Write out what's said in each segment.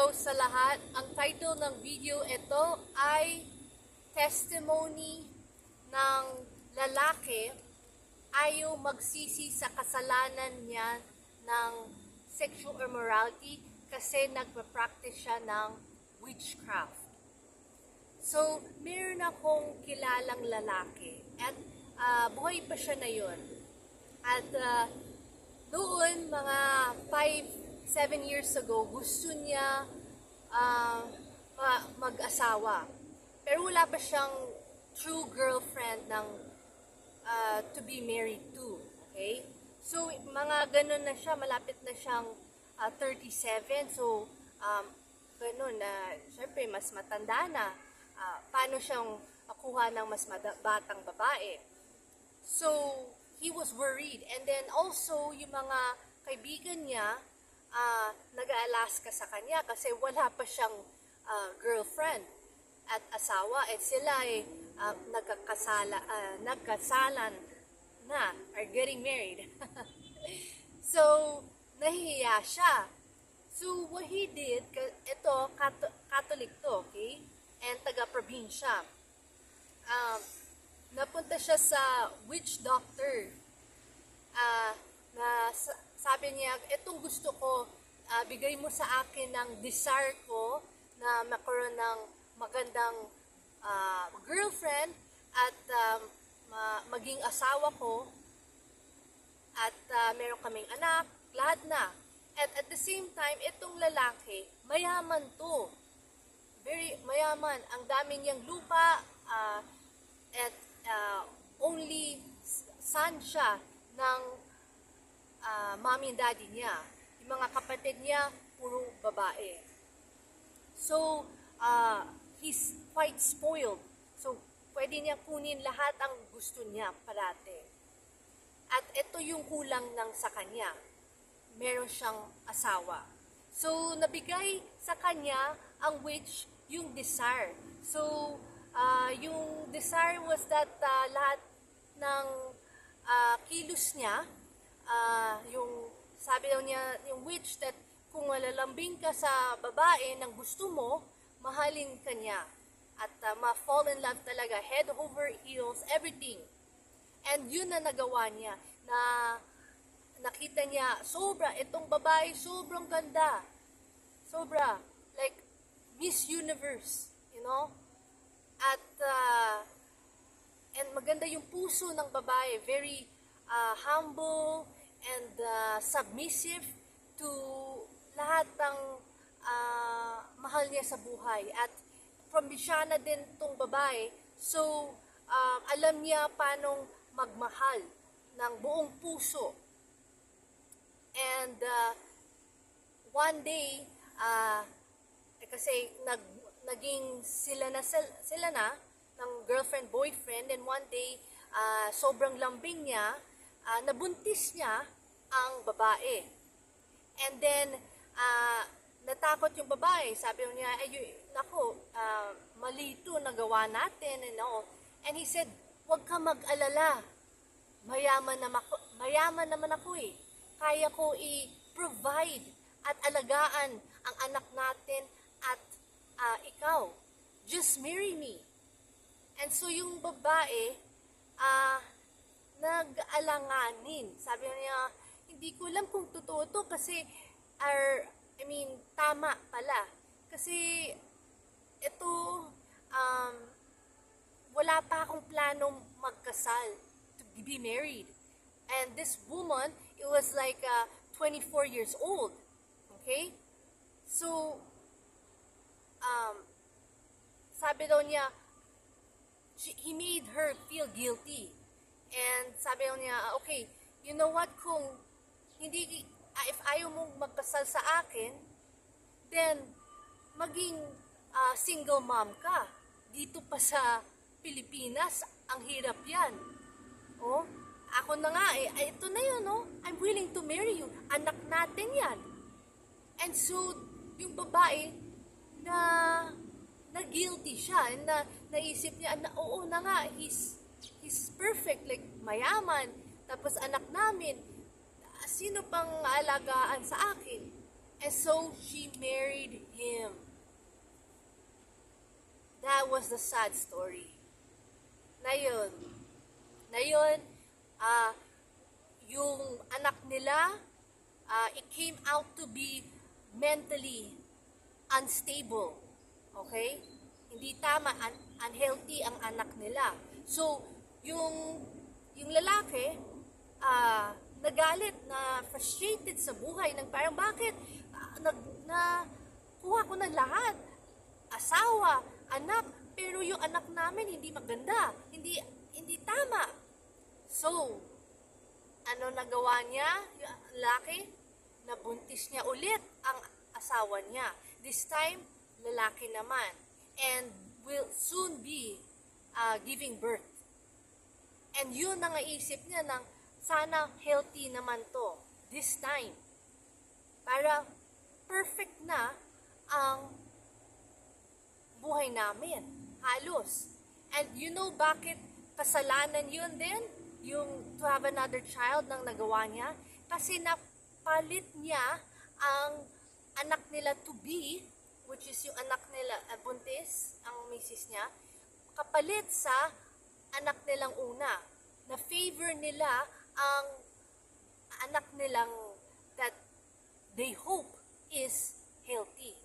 araw sa lahat. Ang title ng video ito ay Testimony ng lalaki ayaw magsisi sa kasalanan niya ng sexual immorality kasi nagpa-practice siya ng witchcraft. So, meron akong kilalang lalaki at buhay pa siya na yun. At noon, mga 5-7 years ago, gusto niya mag-asawa. Pero wala pa siyang true girlfriend ng to be married to. Okay? So, mga ganun na siya, malapit na siyang 37. So, ganun na, syempre, mas matanda na. Paano siyang kuha ng mas batang babae? So, he was worried. And then also, yung mga kaibigan niya, nag-aalaska sa kanya kasi wala pa siyang girlfriend at asawa. At sila ay nagkasalan na, are getting married. So, nahihiya siya. So, what he did, ito, Catholic to, okay? And taga-probinsya. Napunta siya sa witch doctor. Sabi niya, itong gusto ko, bigay mo sa akin ng desire ko na magkaroon ng magandang girlfriend at maging asawa ko at meron kaming anak, lahat na. At the same time, itong lalaki, mayaman to. Very mayaman. Ang dami niyang lupa at only son siya ng mommy and daddy niya. Yung mga kapatid niya, puro babae. So, he's quite spoiled. So, pwede niya kunin lahat ang gusto niya parate. At ito yung kulang ng sa kanya. Meron siyang asawa. So, nabigay sa kanya ang witch yung desire. So, yung desire was that lahat ng kilos niya, yung sabi daw niya, yung witch, that kung malalambing ka sa babae ng gusto mo, mahalin ka niya. At ma-fall in love talaga, head over heels, everything. And yun na nagawa niya, na nakita niya, sobra, itong babae, sobrang ganda. Sobra, like, Miss Universe, you know? At, and maganda yung puso ng babae, very humble and submissive to lahat ng mahal niya sa buhay. At probinsyana din tong babae, so alam niya paanong magmahal ng buong puso. And one day, kasi naging sila na ng girlfriend, boyfriend, and one day, sobrang lambing niya, nabuntis niya ang babae. And then, natakot yung babae. Sabi niya, naku, mali ito, nagawa natin, and all. And he said, huwag ka mag-alala. Mayaman naman ako eh. Kaya ko i-provide at alagaan ang anak natin at ikaw. Just marry me. And so yung babae, nag-alanganin. Sabi niya, hindi ko alam kung totoo to kasi, tama pala. Kasi, ito, wala pa akong planong magkasal, to be married. And this woman, it was like 24 years old. Okay? So, sabi daw niya, he made her feel guilty. And sabi daw niya, okay, you know what, kung if ayaw mong magkasal sa akin, then maging single mom ka. Dito pa sa Pilipinas, ang hirap yan. Oh, ako na nga ito na yun, oh. I'm willing to marry you. Anak natin yan. And so, yung babae, na guilty siya, na naisip niya, oo na nga, he's perfect, like mayaman, tapos anak namin, sino pang aalagaan sa akin? And so she married him. That was the sad story. Ngayon, ngayon, ah, yung anak nila, it came out to be mentally unstable. Okay? Hindi tama, unhealthy ang anak nila. So, yung lalaki, nagalit, na frustrated sa buhay, nang parang bakit kuha ko ng lahat, asawa, anak, pero yung anak namin hindi maganda, hindi tama. So, ano nagawa niya? Yung lalaki, nabuntis niya ulit ang asawa niya. This time, lalaki naman. And will soon be giving birth. And yun ang naisip niya ng sana healthy naman to this time. Para perfect na ang buhay namin. Halos. And you know bakit kasalanan yun din? Yung to have another child nang nagawa niya? Kasi napalit niya ang anak nila to be, which is yung anak nila, buntis, ang misis niya, kapalit sa anak nilang una. Na favor nila ang anak nilang that they hope is healthy.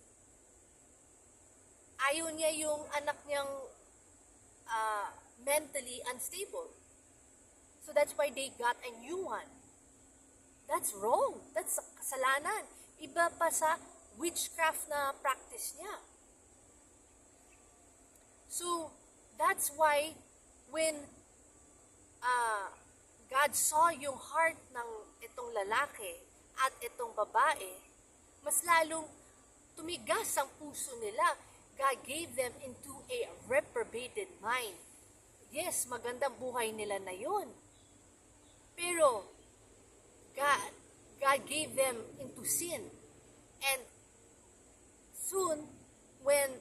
Ayaw niya yung anak niyang mentally unstable. So that's why they got a new one. That's wrong. That's kasalanan. Iba pa sa witchcraft na practice niya. So that's why when God saw yung heart ng itong lalaki at itong babae, mas lalong tumigas ang puso nila. God gave them into a reprobated mind. Yes, magandang buhay nila na yun. Pero, God gave them into sin. And soon, when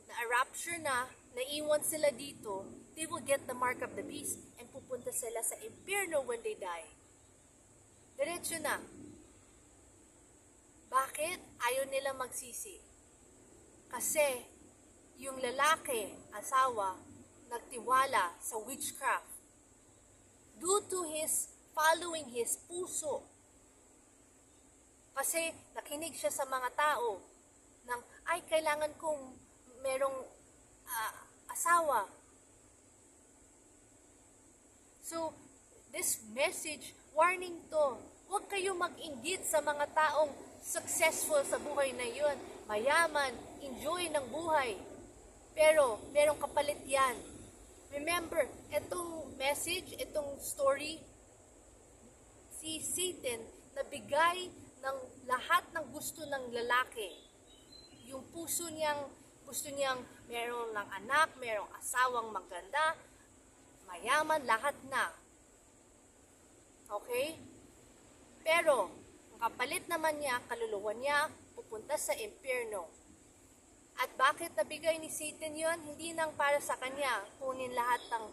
the rapture na, naiwan sila dito, they will get the mark of the beast and pupunta sila sa impyerno when they die. Diretso na. Bakit? Ayaw nila magsisi. Kasi yung lalaki, asawa, nagtiwala sa witchcraft due to his following his puso. Kasi nakinig siya sa mga tao ng, ay, kailangan kong merong asawa. So, this message, warning to, huwag kayo mag-inggit sa mga taong successful sa buhay na yun, mayaman, enjoy ng buhay. Pero, merong kapalit yan. Remember, itong message, itong story, si Satan, nabigay ng lahat ng gusto ng lalaki. Yung puso niyang, gusto niyang meron ng anak, merong asawang maganda, mayaman, lahat na. Okay? Pero, ang kapalit naman niya, kaluluwa niya, pupunta sa impyerno. At bakit nabigay ni Satan yon? Hindi nang para sa kanya, kunin lahat ng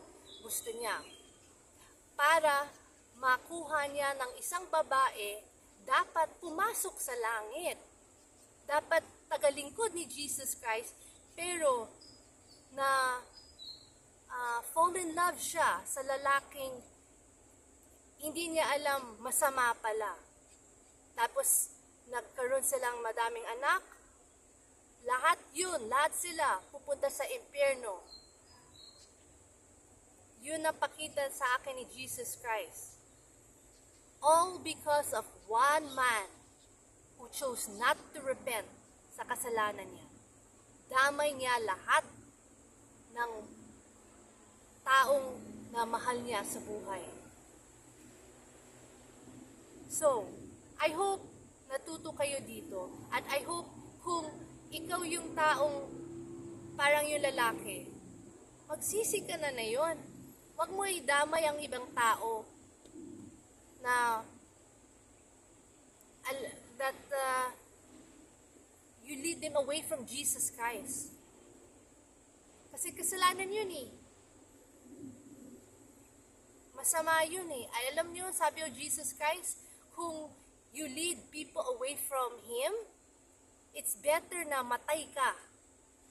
gusto niya. Para makuha niya ng isang babae, dapat pumasok sa langit. Dapat tagalingkod ni Jesus Christ, pero na fall in love siya sa lalaking hindi niya alam masama pala. Tapos nagkaroon silang madaming anak. Lahat sila pupunta sa impyerno. Yun ang pakita sa akin ni Jesus Christ. All because of one man who chose not to repent sa kasalanan niya. Damay niya lahat ng taong na mahal niya sa buhay. So, I hope natuto kayo dito. At I hope kung ikaw yung taong parang yung lalaki, magsisi ka na yun. Huwag mo idamay ang ibang tao na you lead them away from Jesus Christ. Kasi kasalanan yun eh. Masama yun eh. Ay, alam nyo, sabi o Jesus Christ, kung you lead people away from Him, it's better na matay ka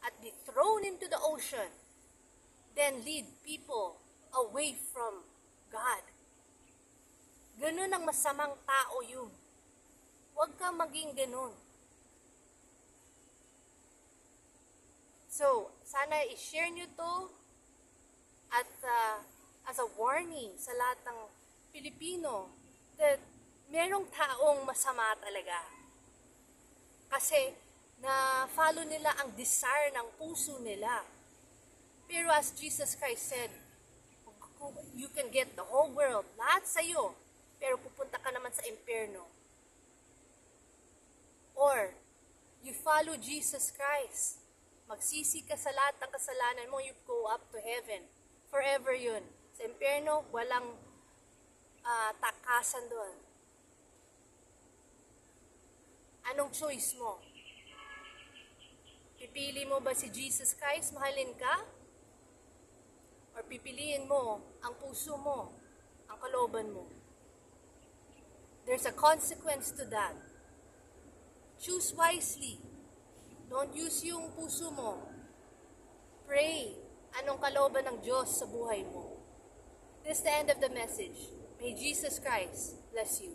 at be thrown into the ocean than lead people away from God. Ganun ang masamang tao yun. Huwag ka maging ganun. So, sana i-share nyo to at as a warning sa lahat ng Pilipino that merong taong masama talaga. Kasi na-follow nila ang desire ng puso nila. Pero as Jesus Christ said, you can get the whole world, lahat sa'yo, pero pupunta ka naman sa impyerno. Or, you follow Jesus Christ, magsisi ka sa lahat ng kasalanan mo, you go up to heaven. Forever yun. Sa impyerno, walang takasan doon. Anong choice mo? Pipili mo ba si Jesus Christ, mahalin ka? Or pipiliin mo ang puso mo, ang kalooban mo? There's a consequence to that. Choose wisely. Don't use yung puso mo. Pray. Anong kalooban ng Diyos sa buhay mo? This is the end of the message. May Jesus Christ bless you.